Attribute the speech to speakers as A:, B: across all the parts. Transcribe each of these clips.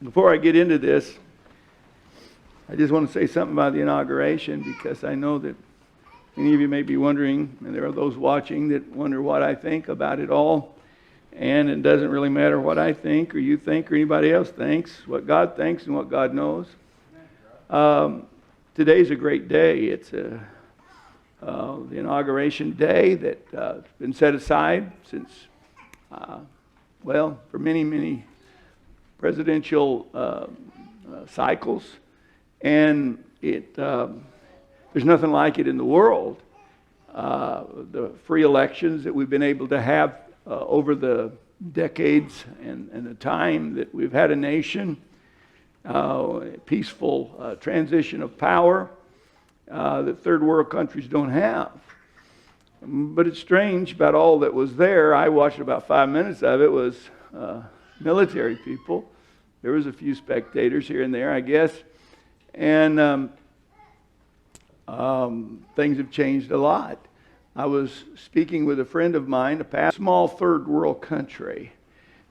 A: Before I get into this, I just want to say something about the inauguration, because I know that many of you may be wondering, and there are those watching that wonder what I think about it all. And it doesn't really matter what I think or you think or anybody else thinks, what God thinks and what God knows. Today's a great day. It's the inauguration day that's been set aside since, for many presidential cycles. And there's nothing like it in the world. The free elections that we've been able to have over the decades and the time that we've had a nation, peaceful transition of power that third world countries don't have. But it's strange about all that was there. I watched about 5 minutes of it. Was military people. There was a few spectators here and there, I guess. And things have changed a lot. I was speaking with a friend of mine, a small third world country,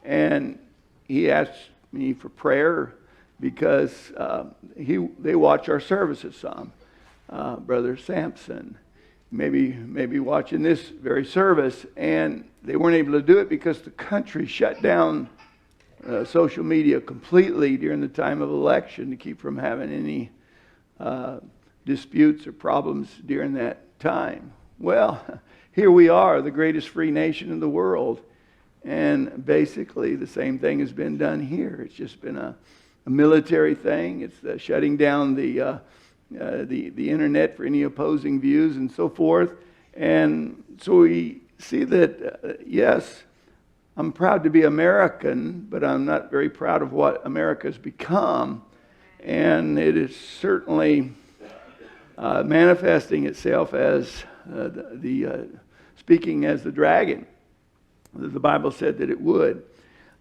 A: and he asked me for prayer because they watch our services some. Brother Sampson, maybe watching this very service, and they weren't able to do it because the country shut down social media completely during the time of election to keep from having any disputes or problems during that time. Well, here we are, the greatest free nation in the world, and basically the same thing has been done here. It's just been a military thing. It's shutting down the internet for any opposing views and so forth. And so we see that, yes, I'm proud to be American, but I'm not very proud of what America's become. And it is certainly manifesting itself as speaking as the dragon. The Bible said that it would.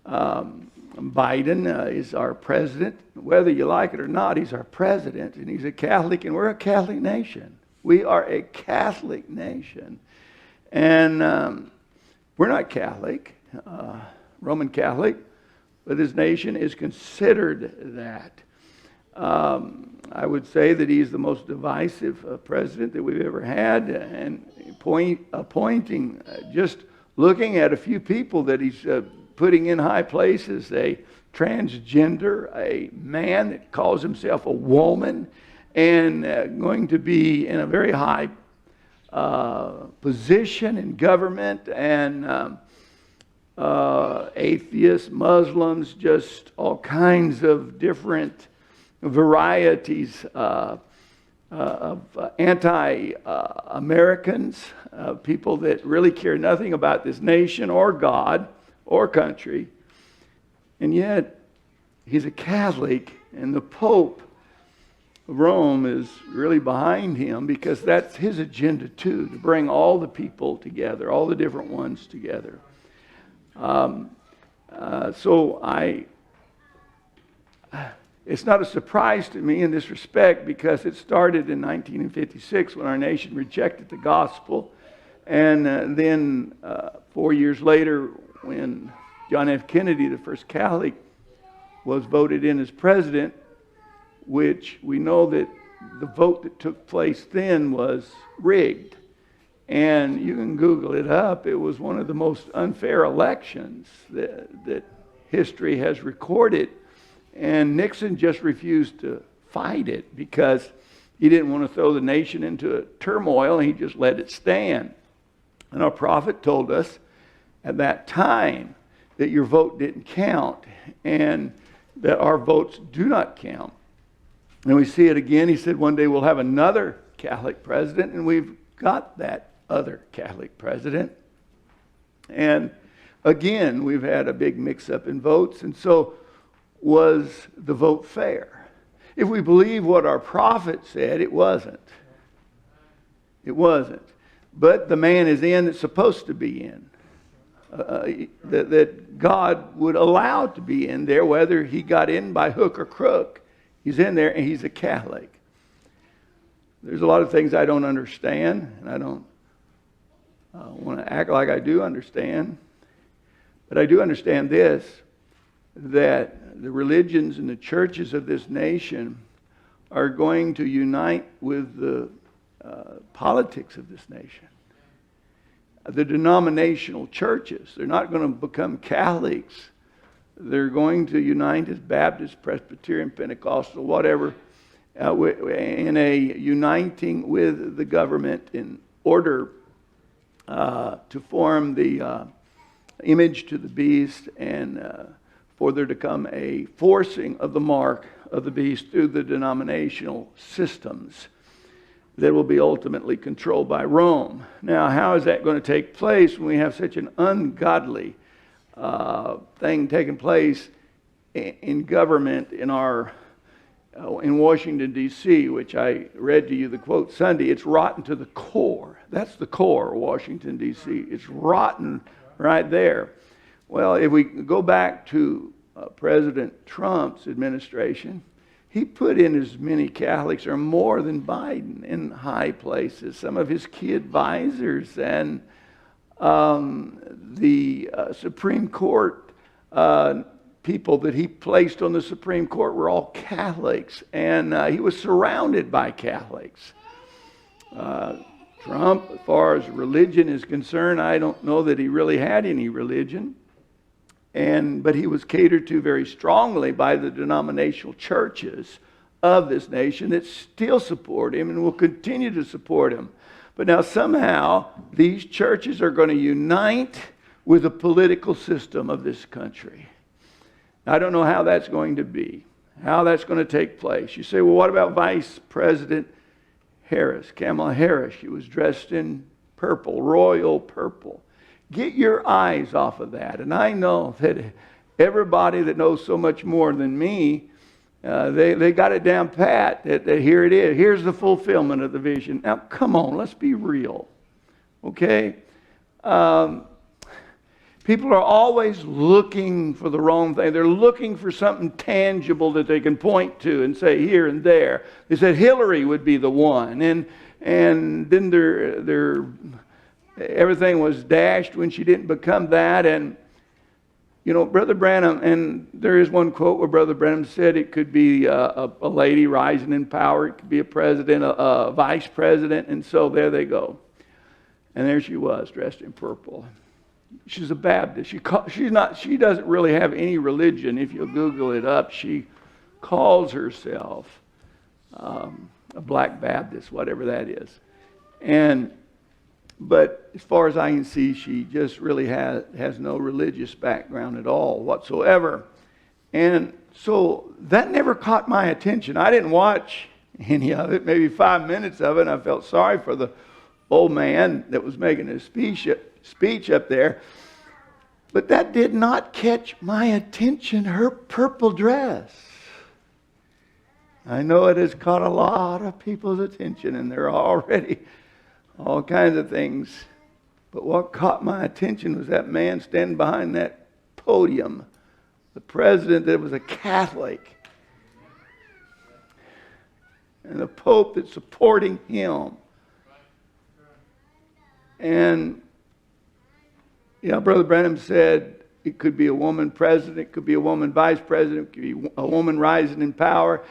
A: Biden is our president. Whether you like it or not, he's our president, and he's a Catholic, and we're a Catholic nation. We are a Catholic nation. And we're not Catholic, Roman Catholic, but this nation is considered that. I would say that he's the most divisive president that we've ever had, and appointing, just looking at a few people that he's putting in high places, a transgender, a man that calls himself a woman, and going to be in a very high position in government, and atheists, Muslims, just all kinds of different varieties of anti-Americans, people that really care nothing about this nation or God or country. And yet, he's a Catholic, and the Pope of Rome is really behind him, because that's his agenda too, to bring all the people together, all the different ones together. It's not a surprise to me in this respect, because it started in 1956 when our nation rejected the gospel. And then 4 years later, when John F. Kennedy, the first Catholic, was voted in as president, which we know that the vote that took place then was rigged. And you can Google it up. It was one of the most unfair elections that history has recorded. And Nixon just refused to fight it because he didn't want to throw the nation into a turmoil, and he just let it stand. And our prophet told us at that time that your vote didn't count, and that our votes do not count. And we see it again. He said one day we'll have another Catholic president, and we've got that other Catholic president. And again, we've had a big mix-up in votes, and so was the vote fair? If we believe what our prophet said, it wasn't. It wasn't. But the man is in that's supposed to be in. That God would allow to be in there, whether he got in by hook or crook. He's in there, and he's a Catholic. There's a lot of things I don't understand, and I don't want to act like I do understand. But I do understand this, that the religions and the churches of this nation are going to unite with the politics of this nation. The denominational churches, they're not going to become Catholics. They're going to unite as Baptist, Presbyterian, Pentecostal, whatever, in a uniting with the government in order to form the image to the beast, and for there to come a forcing of the mark of the beast through the denominational systems that will be ultimately controlled by Rome. Now, how is that going to take place when we have such an ungodly thing taking place in government in Washington, D.C., which I read to you the quote Sunday? It's rotten to the core. That's the core of Washington, D.C. It's rotten right there. Well, if we go back to President Trump's administration, he put in as many Catholics or more than Biden in high places. Some of his key advisors and the Supreme Court people that he placed on the Supreme Court were all Catholics, and he was surrounded by Catholics. Trump, as far as religion is concerned, I don't know that he really had any religion, but he was catered to very strongly by the denominational churches of this nation that still support him and will continue to support him. But now somehow these churches are going to unite with the political system of this country. I don't know how that's going to be, how that's going to take place. You say, well, what about Vice President Harris, Kamala Harris? She was dressed in purple, royal purple. Get your eyes off of that. And I know that everybody that knows so much more than me, they got it down pat. That here it is. Here's the fulfillment of the vision. Now, come on, let's be real. Okay? People are always looking for the wrong thing. They're looking for something tangible that they can point to and say here and there. They said Hillary would be the one. And then everything was dashed when she didn't become that. And, you know, Brother Branham, and there is one quote where Brother Branham said it could be a lady rising in power. It could be a president, a vice president. And so there they go. And there she was, dressed in purple. She's a Baptist. She doesn't really have any religion. If you Google it up, she calls herself a Black Baptist, whatever that is. But as far as I can see, she just really has no religious background at all whatsoever. And so that never caught my attention. I didn't watch any of it, maybe 5 minutes of it, and I felt sorry for the old man that was making his speech up there. But that did not catch my attention, her purple dress. I know it has caught a lot of people's attention, and there are already all kinds of things. But what caught my attention was that man standing behind that podium, the president that was a Catholic, and the Pope that's supporting him. And yeah, Brother Branham said it could be a woman president, it could be a woman vice president, it could be a woman rising in power.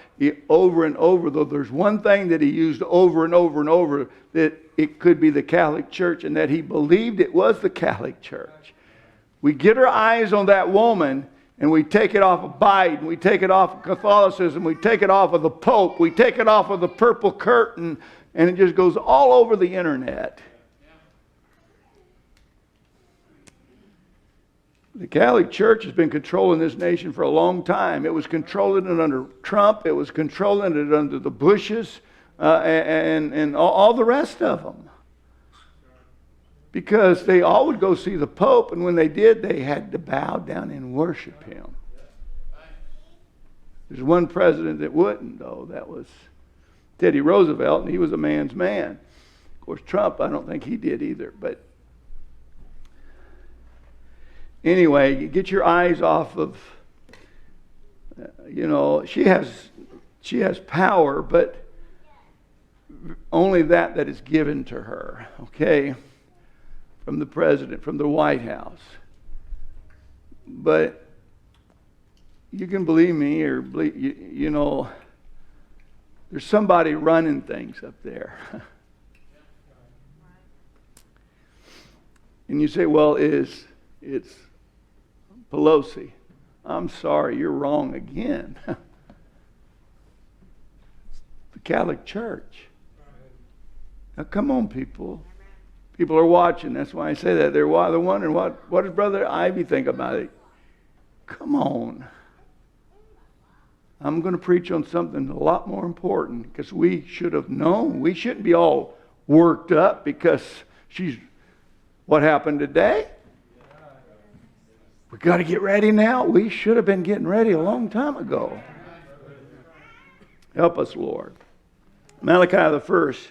A: Over and over, though, there's one thing that he used over and over and over, that it could be the Catholic Church, and that he believed it was the Catholic Church. We get our eyes on that woman, and we take it off of Biden, we take it off of Catholicism, we take it off of the Pope, we take it off of the purple curtain, and it just goes all over the internet. The Catholic Church has been controlling this nation for a long time. It was controlling it under Trump. It was controlling it under the Bushes and all the rest of them. Because they all would go see the Pope, and when they did, they had to bow down and worship him. There's one president that wouldn't, though. That was Teddy Roosevelt, and he was a man's man. Of course, Trump, I don't think he did either, but anyway, you get your eyes off of, she has power, but only that is given to her, okay, from the president, from the White House. But you can believe me or believe, you know, there's somebody running things up there. And you say, well, it's Pelosi. I'm sorry, you're wrong again. The Catholic Church. Now, come on, people. People are watching. That's why I say that. They're wondering, what does Brother Ivy think about it? Come on. I'm going to preach on something a lot more important because we should have known. We shouldn't be all worked up because what happened today? We got to get ready now. We should have been getting ready a long time ago. Help us, Lord. Malachi the 1st